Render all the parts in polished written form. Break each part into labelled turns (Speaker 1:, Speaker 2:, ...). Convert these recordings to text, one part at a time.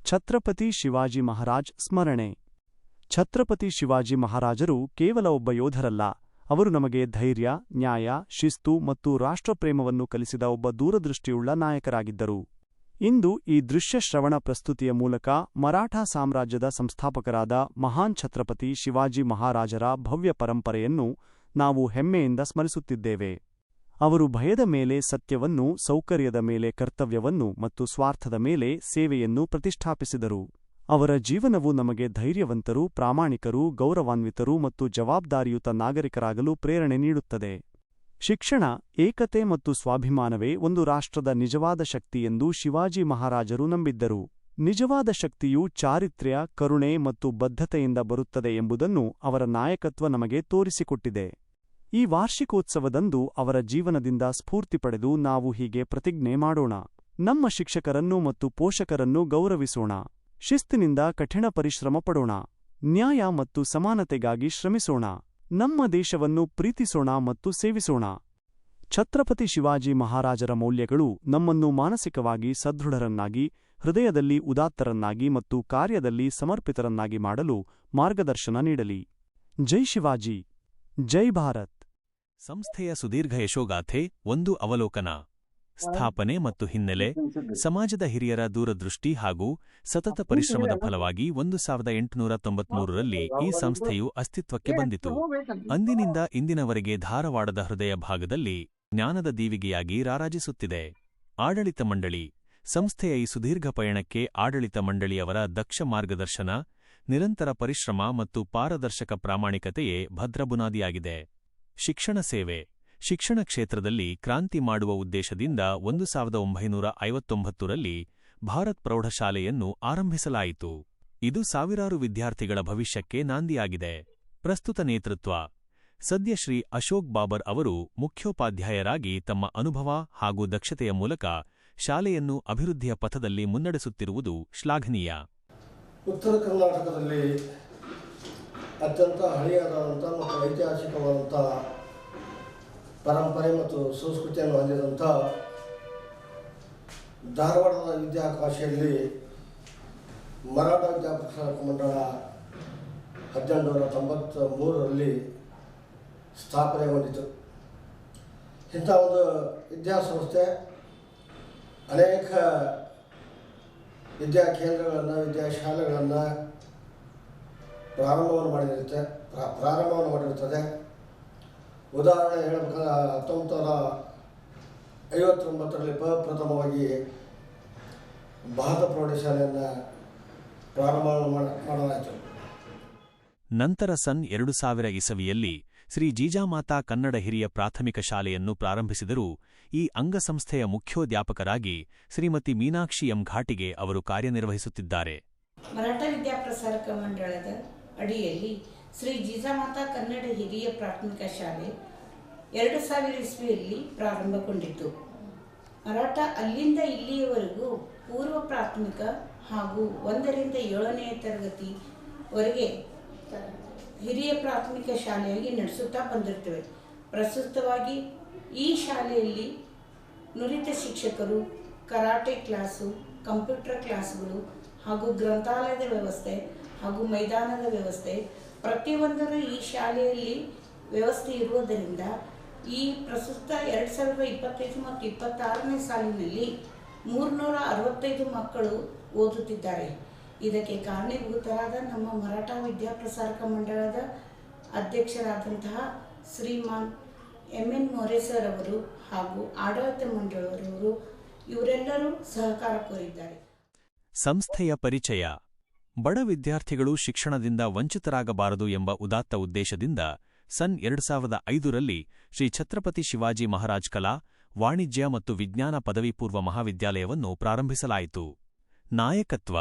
Speaker 1: ಛತ್ರಪತಿ ಶಿವಾಜಿ ಮಹಾರಾಜ್ ಸ್ಮರಣೆ. ಛತ್ರಪತಿ ಶಿವಾಜಿ ಮಹಾರಾಜರು ಕೇವಲ ಒಬ್ಬ ಯೋಧರಲ್ಲ, ಅವರು ನಮಗೆ ಧೈರ್ಯ, ನ್ಯಾಯ, ಶಿಸ್ತು ಮತ್ತು ರಾಷ್ಟ್ರಪ್ರೇಮವನ್ನು ಕಲಿಸಿದ ಒಬ್ಬ ದೂರದೃಷ್ಟಿಯುಳ್ಳ ನಾಯಕರಾಗಿದ್ದರು. ಇಂದು ಈ ದೃಶ್ಯ ಶ್ರವಣ ಪ್ರಸ್ತುತಿಯ ಮೂಲಕ ಮರಾಠಾ ಸಾಮ್ರಾಜ್ಯದ ಸಂಸ್ಥಾಪಕರಾದ ಮಹಾನ್ ಛತ್ರಪತಿ ಶಿವಾಜಿ ಮಹಾರಾಜರ ಭವ್ಯ ಪರಂಪರೆಯನ್ನು ನಾವು ಹೆಮ್ಮೆಯಿಂದ ಸ್ಮರಿಸುತ್ತಿದ್ದೇವೆ. ಅವರು ಭಯದ ಮೇಲೆ ಸತ್ಯವನ್ನು, ಸೌಕರ್ಯದ ಮೇಲೆ ಕರ್ತವ್ಯವನ್ನು ಮತ್ತು ಸ್ವಾರ್ಥದ ಮೇಲೆ ಸೇವೆಯನ್ನು ಪ್ರತಿಷ್ಠಾಪಿಸಿದರು. ಅವರ ಜೀವನವು ನಮಗೆ ಧೈರ್ಯವಂತರು, ಪ್ರಾಮಾಣಿಕರು, ಗೌರವಾನ್ವಿತರು ಮತ್ತು ಜವಾಬ್ದಾರಿಯುತ ನಾಗರಿಕರಾಗಲು ಪ್ರೇರಣೆ ನೀಡುತ್ತದೆ. ಶಿಕ್ಷಣ, ಏಕತೆ ಮತ್ತು ಸ್ವಾಭಿಮಾನವೇ ಒಂದು ರಾಷ್ಟ್ರದ ನಿಜವಾದ ಶಕ್ತಿ ಎಂದು ಶಿವಾಜಿ ಮಹಾರಾಜರು ನಂಬಿದ್ದರು. ನಿಜವಾದ ಶಕ್ತಿಯು ಚಾರಿತ್ರ್ಯ, ಕರುಣೆ ಮತ್ತು ಬದ್ಧತೆಯಿಂದ ಬರುತ್ತದೆ ಎಂಬುದನ್ನು ಅವರ ನಾಯಕತ್ವ ನಮಗೆ ತೋರಿಸಿಕೊಟ್ಟಿದೆ. ಈ ವಾರ್ಷಿಕೋತ್ಸವದಂದು ಅವರ ಜೀವನದಿಂದ ಸ್ಫೂರ್ತಿ ಪಡೆದು ನಾವು ಹೀಗೆ ಪ್ರತಿಜ್ಞೆ ಮಾಡೋಣ: ನಮ್ಮ ಶಿಕ್ಷಕರನ್ನು ಮತ್ತು ಪೋಷಕರನ್ನು ಗೌರವಿಸೋಣ, ಶಿಸ್ತಿನಿಂದ ಕಠಿಣ ಪರಿಶ್ರಮ ಪಡೋಣ, ನ್ಯಾಯ ಮತ್ತು ಸಮಾನತೆಗಾಗಿ ಶ್ರಮಿಸೋಣ, ನಮ್ಮ ದೇಶವನ್ನು ಪ್ರೀತಿಸೋಣ ಮತ್ತು ಸೇವಿಸೋಣ. ಛತ್ರಪತಿ ಶಿವಾಜಿ ಮಹಾರಾಜರ ಮೌಲ್ಯಗಳು ನಮ್ಮನ್ನು ಮಾನಸಿಕವಾಗಿ ಸದೃಢರನ್ನಾಗಿ, ಹೃದಯದಲ್ಲಿ ಉದಾತ್ತರನ್ನಾಗಿ ಮತ್ತು ಕಾರ್ಯದಲ್ಲಿ ಸಮರ್ಪಿತರನ್ನಾಗಿ ಮಾಡಲು ಮಾರ್ಗದರ್ಶನ ನೀಡಲಿ. ಜೈ ಶಿವಾಜಿ, ಜೈ ಭಾರತ್.
Speaker 2: ಸಂಸ್ಥೆಯ ಸುದೀರ್ಘ ಯಶೋಗಾಥೆ. ಒಂದು ಅವಲೋಕನ. ಸ್ಥಾಪನೆ ಮತ್ತು ಹಿನ್ನೆಲೆ. ಸಮಾಜದ ಹಿರಿಯರ ದೂರದೃಷ್ಟಿ ಹಾಗೂ ಸತತ ಪರಿಶ್ರಮದ ಫಲವಾಗಿ 1893ರಲ್ಲಿ ಈ ಸಂಸ್ಥೆಯು ಅಸ್ತಿತ್ವಕ್ಕೆ ಬಂದಿತು. ಅಂದಿನಿಂದ ಇಂದಿನವರೆಗೆ ಧಾರವಾಡದ ಹೃದಯ ಭಾಗದಲ್ಲಿ ಜ್ಞಾನದ ದೀವಿಗೆಯಾಗಿ ರಾರಾಜಿಸುತ್ತಿದೆ. ಆಡಳಿತ ಮಂಡಳಿ. ಸಂಸ್ಥೆಯ ಈ ಸುದೀರ್ಘ ಪಯಣಕ್ಕೆ ಆಡಳಿತ ಮಂಡಳಿಯವರ ದಕ್ಷ ಮಾರ್ಗದರ್ಶನ, ನಿರಂತರ ಪರಿಶ್ರಮ ಮತ್ತು ಪಾರದರ್ಶಕ ಪ್ರಾಮಾಣಿಕತೆಯೇ ಭದ್ರಬುನಾದಿಯಾಗಿದೆ. ಶಿಕ್ಷಣ ಸೇವೆ. ಶಿಕ್ಷಣ ಕ್ಷೇತ್ರದಲ್ಲಿ ಕ್ರಾಂತಿ ಮಾಡುವ ಉದ್ದೇಶದಿಂದ 1959ರಲ್ಲಿ ಭಾರತ್ ಪ್ರೌಢಶಾಲೆಯನ್ನು ಆರಂಭಿಸಲಾಯಿತು. ಇದು ಸಾವಿರಾರು ವಿದ್ಯಾರ್ಥಿಗಳ ಭವಿಷ್ಯಕ್ಕೆ ನಾಂದಿಯಾಗಿದೆ. ಪ್ರಸ್ತುತ ನೇತೃತ್ವ. ಸದ್ಯ ಶ್ರೀ ಅಶೋಕ್ ಬಾಬರ್ ಅವರು ಮುಖ್ಯೋಪಾಧ್ಯಾಯರಾಗಿ ತಮ್ಮ ಅನುಭವ ಹಾಗೂ ದಕ್ಷತೆಯ ಮೂಲಕ ಶಾಲೆಯನ್ನು ಅಭಿವೃದ್ಧಿಯ ಪಥದಲ್ಲಿ ಮುನ್ನಡೆಸುತ್ತಿರುವುದು ಶ್ಲಾಘನೀಯ.
Speaker 3: ಉತ್ತರ ಕರ್ನಾಟಕದಲ್ಲಿ ಅತ್ಯಂತ ಹಳೆಯದಾದಂಥ ಮತ್ತು ಐತಿಹಾಸಿಕವಾದಂಥ ಪರಂಪರೆ ಮತ್ತು ಸಂಸ್ಕೃತಿಯನ್ನು ಹೊಂದಿದಂಥ ಧಾರವಾಡದ ವಿದ್ಯಾಕಾಶಿಯಲ್ಲಿ ಮರಾಠ ವಿದ್ಯಾಪ್ರಸಾರಕ ಮಂಡಳ 1893ರಲ್ಲಿ ಸ್ಥಾಪನೆಗೊಂಡಿತು. ಇಂಥ ಒಂದು ವಿದ್ಯಾಸಂಸ್ಥೆ ಅನೇಕ ವಿದ್ಯಾಕೇಂದ್ರಗಳನ್ನು, ವಿದ್ಯಾಶಾಲೆಗಳನ್ನು ಪ್ರಾರಂಭವನ್ನು ಮಾಡಿರುತ್ತದೆ. ಉದಾಹರಣೆ ಹೇಳಬೇಕಾದ್ರೆ 1959ರಲ್ಲಿ ಪ್ರಪ್ರಥಮವಾಗಿ ಭಾರತ ಪ್ರೌಢಶಾಲೆಯನ್ನು ಪ್ರಾರಂಭ ಮಾಡಲಾಯಿತು.
Speaker 2: ನಂತರ ಸನ್ 2000 ಇಸವಿಯಲ್ಲಿ ಶ್ರೀ ಜೀಜಾಮಾತಾ ಕನ್ನಡ ಹಿರಿಯ ಪ್ರಾಥಮಿಕ ಶಾಲೆಯನ್ನು ಪ್ರಾರಂಭಿಸಿದರೂ ಈ ಅಂಗಸಂಸ್ಥೆಯ ಮುಖ್ಯೋಧ್ಯಾಪಕರಾಗಿ ಶ್ರೀಮತಿ ಮೀನಾಕ್ಷಿ ಎಂ ಘಾಟಿಗೆ ಅವರು ಕಾರ್ಯನಿರ್ವಹಿಸುತ್ತಿದ್ದಾರೆ.
Speaker 4: ಮರಾಠ ವಿದ್ಯಾಪ್ರಸಾರಕ ಮಂಡಳದ ಅಡಿಯಲ್ಲಿ ಶ್ರೀ ಜೀಜಾಮಾತಾ ಕನ್ನಡ ಹಿರಿಯ ಪ್ರಾಥಮಿಕ ಶಾಲೆ 2000 ಇಸ್ವಿಯಲ್ಲಿ ಪ್ರಾರಂಭಗೊಂಡಿತು. ಮರಾಠ ಅಲ್ಲಿಂದ ಇಲ್ಲಿಯವರೆಗೂ ಪೂರ್ವ ಪ್ರಾಥಮಿಕ ಹಾಗೂ 1ರಿಂದ 7ನೇ ತರಗತಿವರೆಗೆ ಹಿರಿಯ ಪ್ರಾಥಮಿಕ ಶಾಲೆಯಾಗಿ ನಡೆಸುತ್ತಾ ಬಂದಿರ್ತೇವೆ. ಪ್ರಸ್ತುತವಾಗಿ ಈ ಶಾಲೆಯಲ್ಲಿ ನುರಿತ ಶಿಕ್ಷಕರು, ಕರಾಟೆ ಕ್ಲಾಸು, ಕಂಪ್ಯೂಟರ್ ಕ್ಲಾಸುಗಳು ಹಾಗೂ ಗ್ರಂಥಾಲಯದ ವ್ಯವಸ್ಥೆ ಹಾಗೂ ಮೈದಾನದ ವ್ಯವಸ್ಥೆ ಪ್ರತಿಯೊಂದರ ಈ ಶಾಲೆಯಲ್ಲಿ ವ್ಯವಸ್ಥೆ ಇರುವುದರಿಂದ ಈ ಪ್ರಸ್ತುತ 2025 ಮತ್ತು 26ನೇ ಸಾಲಿನಲ್ಲಿ 365 ಮಕ್ಕಳು ಓದುತ್ತಿದ್ದಾರೆ. ಇದಕ್ಕೆ ಕಾರಣೀಭೂತರಾದ ನಮ್ಮ ಮರಾಠ ವಿದ್ಯಾಪ್ರಸಾರಕ ಮಂಡಳದ ಅಧ್ಯಕ್ಷರಾದಂತಹ ಶ್ರೀಮಾನ್ ಎನ್ ಮೋರೆ ಸರ್ ಅವರು ಹಾಗೂ ಆಡಳಿತ ಮಂಡಳಿಯವರು ಇವರೆಲ್ಲರೂ ಸಹಕಾರ ಕೋರಿದ್ದಾರೆ.
Speaker 2: ಸಂಸ್ಥೆಯ ಪರಿಚಯ. ಬಡ ವಿದ್ಯಾರ್ಥಿಗಳು ಶಿಕ್ಷಣದಿಂದ ವಂಚಿತರಾಗಬಾರದು ಎಂಬ ಉದಾತ್ತ ಉದ್ದೇಶದಿಂದ ಸನ್ 2005ರಲ್ಲಿ ಶ್ರೀ ಛತ್ರಪತಿ ಶಿವಾಜಿ ಮಹಾರಾಜ್ ಕಲಾ, ವಾಣಿಜ್ಯ ಮತ್ತು ವಿಜ್ಞಾನ ಪದವಿ ಪೂರ್ವ ಮಹಾವಿದ್ಯಾಲಯವನ್ನು ಪ್ರಾರಂಭಿಸಲಾಯಿತು. ನಾಯಕತ್ವ.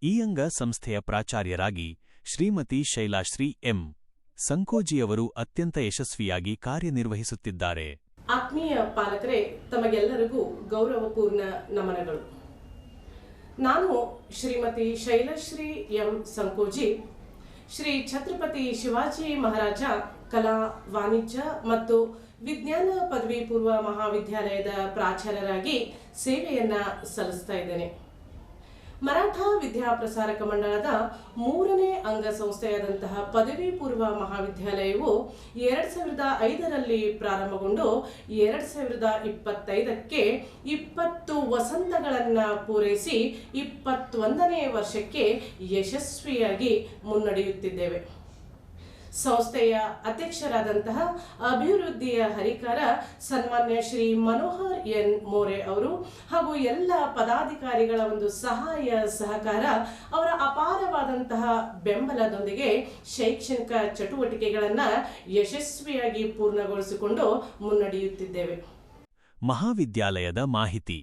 Speaker 2: ಈ ಅಂಗ ಸಂಸ್ಥೆಯ ಪ್ರಾಚಾರ್ಯರಾಗಿ ಶ್ರೀಮತಿ ಶೈಲಾಶ್ರೀ ಎಂ. ಸಂಕೋಜಿಯವರು ಅತ್ಯಂತ ಯಶಸ್ವಿಯಾಗಿ ಕಾರ್ಯನಿರ್ವಹಿಸುತ್ತಿದ್ದಾರೆ.
Speaker 5: ಆತ್ಮೀಯ ಪಾಲಕರೇ, ತಮಗೆಲ್ಲರಿಗೂ ಗೌರವಪೂರ್ಣ ನಮನಗಳು. ನಾನು ಶ್ರೀಮತಿ ಶೈಲಶ್ರೀ ಎಂ. ಸಂಕೋಜಿ, ಶ್ರೀ ಛತ್ರಪತಿ ಶಿವಾಜಿ ಮಹಾರಾಜ ಕಲಾ, ವಾಣಿಜ್ಯ ಮತ್ತು ವಿಜ್ಞಾನ ಪದವಿ ಪೂರ್ವ ಮಹಾವಿದ್ಯಾಲಯದ ಪ್ರಾಚಾರ್ಯರಾಗಿ ಸೇವೆಯನ್ನ ಸಲ್ಲಿಸ್ತಾ ಇದ್ದೇನೆ. ಮರಾಠ ಮರಾಠ ವಿದ್ಯಾಪ್ರಸಾರಕ ಮಂಡಳದ 3ನೇ ಅಂಗಸಂಸ್ಥೆಯಾದಂತಹ ಪದವಿ ಪೂರ್ವ ಮಹಾವಿದ್ಯಾಲಯವು 2005ರಲ್ಲಿ ಪ್ರಾರಂಭಗೊಂಡು 2025ಕ್ಕೆ 20 ವಸಂತಗಳನ್ನು ಪೂರೈಸಿ 21ನೇ ವರ್ಷಕ್ಕೆ ಯಶಸ್ವಿಯಾಗಿ ಮುನ್ನಡೆಯುತ್ತಿದ್ದೇವೆ. ಸಂಸ್ಥೆಯ ಅಧ್ಯಕ್ಷರಾದಂತಹ ಅಭಿವೃದ್ಧಿಯ ಹರಿಕಾರ ಸನ್ಮಾನ್ಯ ಶ್ರೀ ಮನೋಹರ್ ಎನ್ ಮೋರೆ ಅವರು ಹಾಗೂ ಎಲ್ಲ ಪದಾಧಿಕಾರಿಗಳ ಒಂದು ಸಹಾಯ ಸಹಕಾರ, ಅವರ ಅಪಾರವಾದಂತಹ ಬೆಂಬಲದೊಂದಿಗೆ ಶೈಕ್ಷಣಿಕ ಚಟುವಟಿಕೆಗಳನ್ನು ಯಶಸ್ವಿಯಾಗಿ ಪೂರ್ಣಗೊಳಿಸಿಕೊಂಡು ಮುನ್ನಡೆಯುತ್ತಿದ್ದೇವೆ.
Speaker 2: ಮಹಾವಿದ್ಯಾಲಯದ ಮಾಹಿತಿ.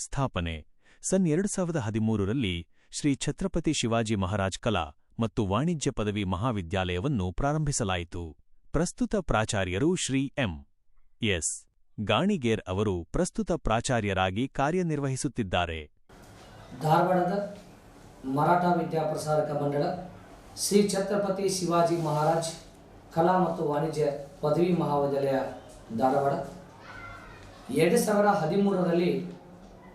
Speaker 2: ಸ್ಥಾಪನೆ ಸನ್ 2013ರಲ್ಲಿ ಶ್ರೀ ಛತ್ರಪತಿ ಶಿವಾಜಿ ಮಹಾರಾಜ್ ಕಲಾ ಮತ್ತು ವಾಣಿಜ್ಯ ಪದವಿ ಮಹಾವಿದ್ಯಾಲಯವನ್ನು ಪ್ರಾರಂಭಿಸಲಾಯಿತು. ಪ್ರಸ್ತುತ ಪ್ರಾಚಾರ್ಯರು ಶ್ರೀ ಎಂ. ಎಸ್. ಗಾಣಿಗೇರ್ ಅವರು ಪ್ರಸ್ತುತ ಪ್ರಾಚಾರ್ಯರಾಗಿ ಕಾರ್ಯನಿರ್ವಹಿಸುತ್ತಿದ್ದಾರೆ.
Speaker 6: ಧಾರವಾಡದ ಮರಾಠ ವಿದ್ಯಾಪ್ರಸಾರಕ ಮಂಡಳ ಶ್ರೀ ಛತ್ರಪತಿ ಶಿವಾಜಿ ಮಹಾರಾಜ್ ಕಲಾ ಮತ್ತು ವಾಣಿಜ್ಯ ಪದವಿ ಮಹಾವಿದ್ಯಾಲಯ ಧಾರವಾಡ 2013ರಲ್ಲಿ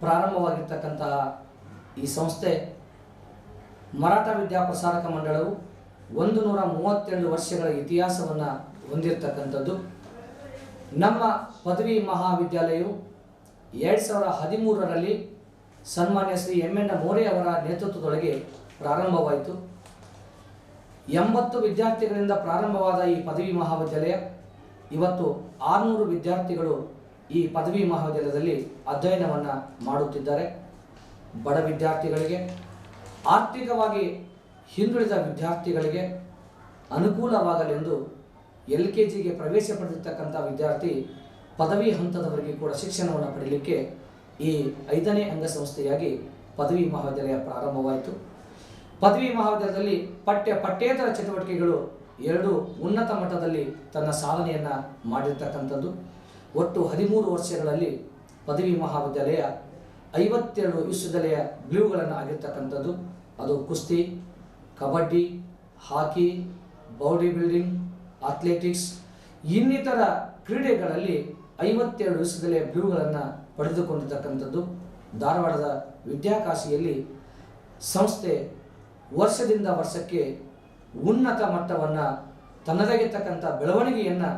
Speaker 6: ಪ್ರಾರಂಭವಾಗಿರ್ತಕ್ಕಂತಹ ಈ ಸಂಸ್ಥೆ ಮರಾಠ ವಿದ್ಯಾಪ್ರಸಾರಕ ಮಂಡಳವು 132 ವರ್ಷಗಳ ಇತಿಹಾಸವನ್ನು ಹೊಂದಿರತಕ್ಕಂಥದ್ದು. ನಮ್ಮ ಪದವಿ ಮಹಾವಿದ್ಯಾಲಯವು 2013ರಲ್ಲಿ ಸನ್ಮಾನ್ಯ ಶ್ರೀ ಎಂ ಎನ್ ಮೋರೆ ಅವರ ನೇತೃತ್ವದೊಳಗೆ ಪ್ರಾರಂಭವಾಯಿತು. 80 ವಿದ್ಯಾರ್ಥಿಗಳಿಂದ ಪ್ರಾರಂಭವಾದ ಈ ಪದವಿ ಮಹಾವಿದ್ಯಾಲಯ ಇವತ್ತು 600 ವಿದ್ಯಾರ್ಥಿಗಳು ಈ ಪದವಿ ಮಹಾವಿದ್ಯಾಲಯದಲ್ಲಿ ಅಧ್ಯಯನವನ್ನು ಮಾಡುತ್ತಿದ್ದಾರೆ. ಬಡ ವಿದ್ಯಾರ್ಥಿಗಳಿಗೆ, ಆರ್ಥಿಕವಾಗಿ ಹಿಂದುಳಿದ ವಿದ್ಯಾರ್ಥಿಗಳಿಗೆ ಅನುಕೂಲವಾಗಲೆಂದು LKGಗೆ ಪ್ರವೇಶ ಪಡೆದಿರ್ತಕ್ಕಂಥ ವಿದ್ಯಾರ್ಥಿ ಪದವಿ ಹಂತದವರೆಗೆ ಕೂಡ ಶಿಕ್ಷಣವನ್ನು ಪಡೆಯಲಿಕ್ಕೆ ಈ 5ನೇ ಅಂಗಸಂಸ್ಥೆಯಾಗಿ ಪದವಿ ಮಹಾವಿದ್ಯಾಲಯ ಪ್ರಾರಂಭವಾಯಿತು. ಪದವಿ ಮಹಾವಿದ್ಯಾಲಯದಲ್ಲಿ ಪಠ್ಯೇತರ ಚಟುವಟಿಕೆಗಳು 2 ಉನ್ನತ ಮಟ್ಟದಲ್ಲಿ ತನ್ನ ಸಾಧನೆಯನ್ನು ಮಾಡಿರ್ತಕ್ಕಂಥದ್ದು. ಒಟ್ಟು 13 ವರ್ಷಗಳಲ್ಲಿ ಪದವಿ ಮಹಾವಿದ್ಯಾಲಯ 52 ವಿಶ್ವವಿದ್ಯಾಲಯ ಬ್ಲೂಗಳನ್ನು ಆಗಿರ್ತಕ್ಕಂಥದ್ದು. ಅದು ಕುಸ್ತಿ, ಕಬಡ್ಡಿ, ಹಾಕಿ, ಬಾಡಿ ಬಿಲ್ಡಿಂಗ್, ಅಥ್ಲೆಟಿಕ್ಸ್ ಇನ್ನಿತರ ಕ್ರೀಡೆಗಳಲ್ಲಿ 52 ವಿಶ್ವವಿದ್ಯಾಲಯ ಬ್ಲೂಗಳನ್ನು ಪಡೆದುಕೊಂಡಿರ್ತಕ್ಕಂಥದ್ದು. ಧಾರವಾಡದ ವಿದ್ಯಾಕಾಶಿಯಲ್ಲಿ ಸಂಸ್ಥೆ ವರ್ಷದಿಂದ ವರ್ಷಕ್ಕೆ ಉನ್ನತ ಮಟ್ಟವನ್ನು ತನ್ನದಾಗಿರ್ತಕ್ಕಂಥ ಬೆಳವಣಿಗೆಯನ್ನು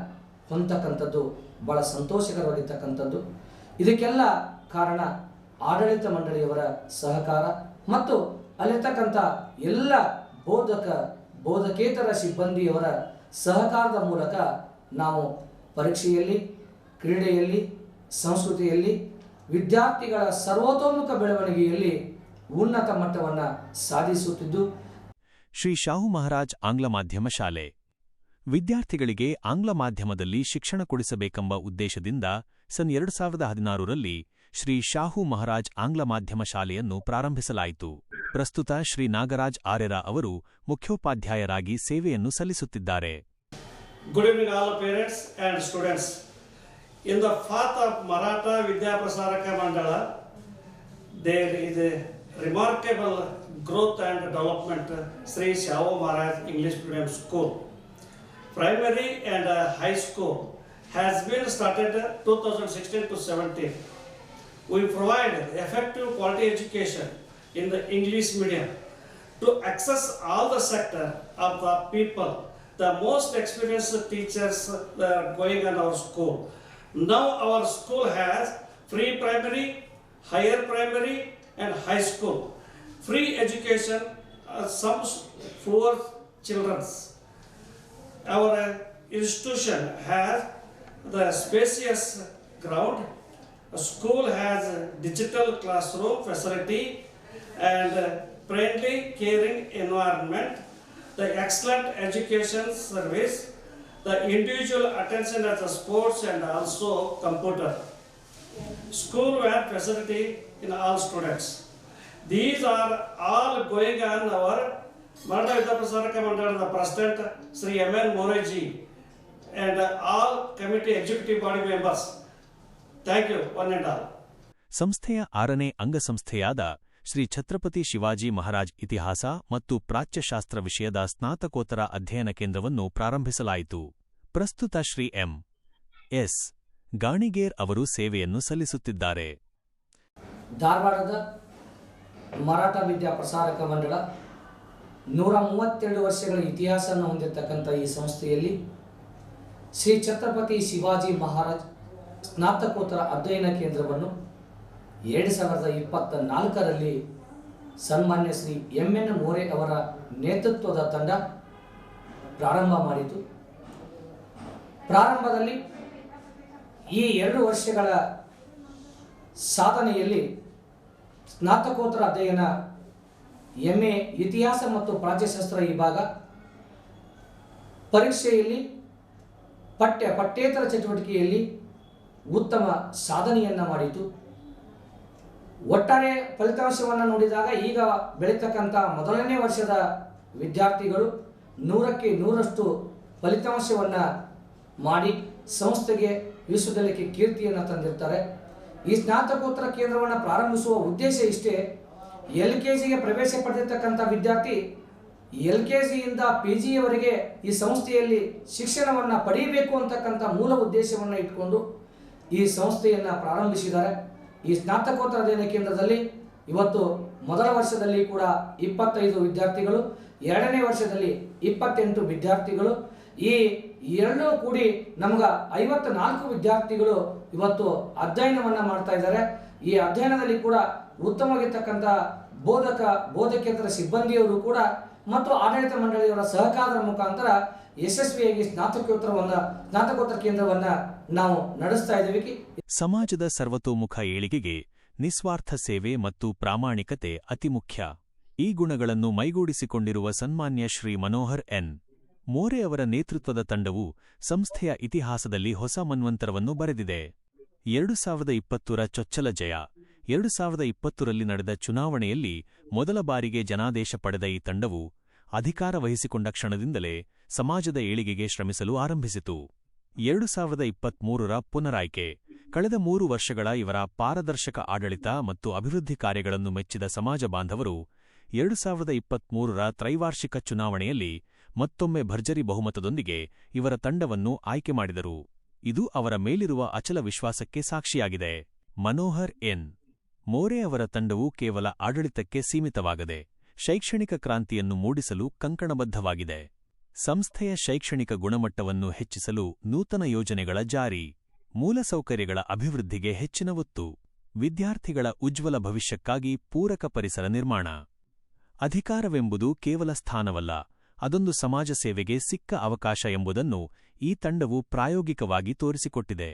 Speaker 6: ಹೊಂದತಕ್ಕಂಥದ್ದು ಭಾಳ ಸಂತೋಷಕರವಾಗಿರ್ತಕ್ಕಂಥದ್ದು. ಇದಕ್ಕೆಲ್ಲ ಕಾರಣ ಆಡಳಿತ ಮಂಡಳಿಯವರ ಸಹಕಾರ ಮತ್ತು ಅಲ್ಲಿರ್ತಕ್ಕಂಥ ಎಲ್ಲ ಬೋಧಕೇತರ ಸಿಬ್ಬಂದಿಯವರ ಸಹಕಾರದ ಮೂಲಕ ನಾವು ಪರೀಕ್ಷೆಯಲ್ಲಿ, ಕ್ರೀಡೆಯಲ್ಲಿ, ಸಂಸ್ಕೃತಿಯಲ್ಲಿ ವಿದ್ಯಾರ್ಥಿಗಳ ಸರ್ವತೋಮುಖ ಬೆಳವಣಿಗೆಯಲ್ಲಿ ಉನ್ನತ ಮಟ್ಟವನ್ನು ಸಾಧಿಸುತ್ತಿದ್ದು.
Speaker 2: ಶ್ರೀ ಶಾಹು ಮಹಾರಾಜ್ ಆಂಗ್ಲ ಮಾಧ್ಯಮ ಶಾಲೆ ವಿದ್ಯಾರ್ಥಿಗಳಿಗೆ ಆಂಗ್ಲ ಮಾಧ್ಯಮದಲ್ಲಿ ಶಿಕ್ಷಣ ಕೊಡಿಸಬೇಕೆಂಬ ಉದ್ದೇಶದಿಂದ ಸನ್ 2016ರಲ್ಲಿ ಶ್ರೀ ಶಾಹು ಮಹಾರಾಜ್ ಆಂಗ್ಲ ಮಾಧ್ಯಮ ಶಾಲೆಯನ್ನು ಪ್ರಾರಂಭಿಸಲಾಯಿತು. ಪ್ರಸ್ತುತ ಶ್ರೀ ನಾಗರಾಜ್ ಆರ್ಯರ ಅವರು ಮುಖ್ಯೋಪಾಧ್ಯಾಯರಾಗಿ ಸೇವೆಯನ್ನು ಸಲ್ಲಿಸುತ್ತಿದ್ದಾರೆ.
Speaker 7: Good evening all parents and students. In the path of Maratha Vidyaprasaraka Mandala, there is a remarkable growth and development. Sri Shahu Maharaj English Medium School, primary and high school has been started 2016 to 17. We provide effective quality education in the English medium to access all the sector of the people. The most experienced teachers are going in our school. Now our school has free primary, higher primary and high school. Free education, some for children. Our institution has the spacious ground. A school has a digital classroom facility and friendly, caring environment, the excellent education service, the individual attention at the sports and also computer. School van facility in all students. These are all going on our Maratha Vidyaprasaraka Mandala, the President Sri M.N. Moreji and all committee executive body members. Thank you, one and all.
Speaker 2: ಸಂಸ್ಥೆಯ 6ನೇ ಅಂಗಸಂಸ್ಥೆಯಾದ ಶ್ರೀ ಛತ್ರಪತಿ ಶಿವಾಜಿ ಮಹಾರಾಜ್ ಇತಿಹಾಸ ಮತ್ತು ಪ್ರಾಚ್ಯಶಾಸ್ತ್ರ ವಿಷಯದ ಸ್ನಾತಕೋತ್ತರ ಅಧ್ಯಯನ ಕೇಂದ್ರವನ್ನು ಪ್ರಾರಂಭಿಸಲಾಯಿತು. ಪ್ರಸ್ತುತ Shri M. S. Ganiger ಅವರು ಸೇವೆಯನ್ನು ಸಲ್ಲಿಸುತ್ತಿದ್ದಾರೆ.
Speaker 6: ಧಾರವಾಡದ ಮರಾಠ ವಿದ್ಯಾ ಪ್ರಸಾರಕ ಮಂಡಳ 132 ವರ್ಷಗಳ ಇತಿಹಾಸವನ್ನು ಹೊಂದಿರತಕ್ಕಂಥ ಈ ಸಂಸ್ಥೆಯಲ್ಲಿ ಶ್ರೀ ಛತ್ರಪತಿ ಶಿವಾಜಿ ಮಹಾರಾಜ್ ಸ್ನಾತಕೋತ್ತರ ಅಧ್ಯಯನ ಕೇಂದ್ರವನ್ನು 2024ರಲ್ಲಿ ಸನ್ಮಾನ್ಯ ಶ್ರೀ ಎನ್ ಮೋರೆ ಅವರ ನೇತೃತ್ವದ ತಂಡ ಪ್ರಾರಂಭ ಮಾಡಿತು. ಪ್ರಾರಂಭದಲ್ಲಿ ಈ 2 ವರ್ಷಗಳ ಸಾಧನೆಯಲ್ಲಿ ಸ್ನಾತಕೋತ್ತರ ಅಧ್ಯಯನ MA ಇತಿಹಾಸ ಮತ್ತು ಪ್ರಾಚ್ಯಶಾಸ್ತ್ರ ವಿಭಾಗ ಪರೀಕ್ಷೆಯಲ್ಲಿ ಪಠ್ಯೇತರ ಚಟುವಟಿಕೆಯಲ್ಲಿ ಉತ್ತಮ ಸಾಧನೆಯನ್ನು ಮಾಡಿತು. ಒಟ್ಟಾರೆ ಫಲಿತಾಂಶವನ್ನು ನೋಡಿದಾಗ ಈಗ ಬೆಳೀತಕ್ಕಂಥ ಮೊದಲನೇ ವರ್ಷದ ವಿದ್ಯಾರ್ಥಿಗಳು 100ಕ್ಕೆ 100ರಷ್ಟು ಫಲಿತಾಂಶವನ್ನು ಮಾಡಿ ಸಂಸ್ಥೆಗೆ ವಿಶ್ವದಲ್ಲಿಗೆ ಕೀರ್ತಿಯನ್ನು ತಂದಿರ್ತಾರೆ. ಈ ಸ್ನಾತಕೋತ್ತರ ಕೇಂದ್ರವನ್ನು ಪ್ರಾರಂಭಿಸುವ ಉದ್ದೇಶ ಇಷ್ಟೇ. LKGಗೆ ಪ್ರವೇಶ ಪಡೆದಿರ್ತಕ್ಕಂಥ ವಿದ್ಯಾರ್ಥಿ LKGಯಿಂದ PGಯವರೆಗೆ ಈ ಸಂಸ್ಥೆಯಲ್ಲಿ ಶಿಕ್ಷಣವನ್ನು ಪಡೆಯಬೇಕು ಅಂತಕ್ಕಂಥ ಮೂಲ ಉದ್ದೇಶವನ್ನು ಇಟ್ಕೊಂಡು ಈ ಸಂಸ್ಥೆಯನ್ನು ಪ್ರಾರಂಭಿಸಿದ್ದಾರೆ. ಈ ಸ್ನಾತಕೋತ್ತರ ಅಧ್ಯಯನ ಕೇಂದ್ರದಲ್ಲಿ ಇವತ್ತು ಮೊದಲ ವರ್ಷದಲ್ಲಿ ಕೂಡ 25 ವಿದ್ಯಾರ್ಥಿಗಳು, 2ನೇ ವರ್ಷದಲ್ಲಿ 28 ವಿದ್ಯಾರ್ಥಿಗಳು, ಈ ಎರಡೂ ಕೂಡಿ ನಮ್ಗೆ 54 ವಿದ್ಯಾರ್ಥಿಗಳು ಇವತ್ತು ಅಧ್ಯಯನವನ್ನು ಮಾಡ್ತಾ ಇದ್ದಾರೆ. ಈ ಅಧ್ಯಯನದಲ್ಲಿ ಕೂಡ ಉತ್ತಮವಾಗಿರ್ತಕ್ಕಂಥ ಬೋಧಕೇತರ ಸಿಬ್ಬಂದಿಯವರು ಕೂಡ ಮತ್ತು ಆಡಳಿತ ಮಂಡಳಿಯವರ ಸಹಕಾರದ ಮುಖಾಂತರ ಯಶಸ್ವಿಯಾಗಿ ಸ್ನಾತಕೋತ್ತರ ಕೇಂದ್ರವನ್ನು ನಾವು ನಡೆಸ್ತಾ ಇದ್ದೀವಿ.
Speaker 2: ಸಮಾಜದ ಸರ್ವತೋಮುಖ ಏಳಿಗೆಗೆ ನಿಸ್ವಾರ್ಥ ಸೇವೆ ಮತ್ತು ಪ್ರಾಮಾಣಿಕತೆ ಅತಿ ಮುಖ್ಯ. ಈ ಗುಣಗಳನ್ನು ಮೈಗೂಡಿಸಿಕೊಂಡಿರುವ ಸನ್ಮಾನ್ಯ ಶ್ರೀ ಮನೋಹರ್ ಎನ್. ಮೋರೆ ಅವರ ನೇತೃತ್ವದ ತಂಡವು ಸಂಸ್ಥೆಯ ಇತಿಹಾಸದಲ್ಲಿ ಹೊಸ ಮನ್ವಂತರವನ್ನು ಬರೆದಿದೆ. 2020ರ ಚೊಚ್ಚಲ ಜಯ. 2020ರಲ್ಲಿ ನಡೆದ ಚುನಾವಣೆಯಲ್ಲಿ ಮೊದಲ ಬಾರಿಗೆ ಜನಾದೇಶ ಪಡೆದ ಈ ತಂಡವು ಅಧಿಕಾರ ವಹಿಸಿಕೊಂಡ ಕ್ಷಣದಿಂದಲೇ ಸಮಾಜದ ಏಳಿಗೆಗೆ ಶ್ರಮಿಸಲು ಆರಂಭಿಸಿತು. 2023ರ ಪುನರಾಯ್ಕೆ. ಕಳೆದ 3 ವರ್ಷಗಳ ಇವರ ಪಾರದರ್ಶಕ ಆಡಳಿತ ಮತ್ತು ಅಭಿವೃದ್ಧಿ ಕಾರ್ಯಗಳನ್ನು ಮೆಚ್ಚಿದ ಸಮಾಜ ಬಾಂಧವರು 2023ರ ತ್ರೈವಾರ್ಷಿಕ ಚುನಾವಣೆಯಲ್ಲಿ ಮತ್ತೊಮ್ಮೆ ಭರ್ಜರಿ ಬಹುಮತದೊಂದಿಗೆ ಇವರ ತಂಡವನ್ನು ಆಯ್ಕೆ ಮಾಡಿದರು. ಇದು ಅವರ ಮೇಲಿರುವ ಅಚಲ ವಿಶ್ವಾಸಕ್ಕೆ ಸಾಕ್ಷಿಯಾಗಿದೆ. ಮನೋಹರ್ ಎನ್. ಮೋರೆ ಅವರ ತಂಡವು ಕೇವಲ ಆಡಳಿತಕ್ಕೆ ಸೀಮಿತವಾಗದೆ ಶೈಕ್ಷಣಿಕ ಕ್ರಾಂತಿಯನ್ನು ಮೂಡಿಸಲು ಕಂಕಣಬದ್ಧವಾಗಿದೆ. ಸಂಸ್ಥೆಯ ಶೈಕ್ಷಣಿಕ ಗುಣಮಟ್ಟವನ್ನು ಹೆಚ್ಚಿಸಲು ನೂತನ ಯೋಜನೆಗಳ ಜಾರಿ, ಮೂಲಸೌಕರ್ಯಗಳ ಅಭಿವೃದ್ಧಿಗೆ ಹೆಚ್ಚಿನ ಒತ್ತು, ವಿದ್ಯಾರ್ಥಿಗಳ ಉಜ್ವಲ ಭವಿಷ್ಯಕ್ಕಾಗಿ ಪೂರಕ ಪರಿಸರ ನಿರ್ಮಾಣ. ಅಧಿಕಾರವೆಂಬುದು ಕೇವಲ ಸ್ಥಾನವಲ್ಲ, ಅದೊಂದು ಸಮಾಜ ಸೇವೆಗೆ ಸಿಕ್ಕ ಅವಕಾಶ ಎಂಬುದನ್ನು ಈ ತಂಡವು ಪ್ರಾಯೋಗಿಕವಾಗಿ ತೋರಿಸಿಕೊಟ್ಟಿದೆ.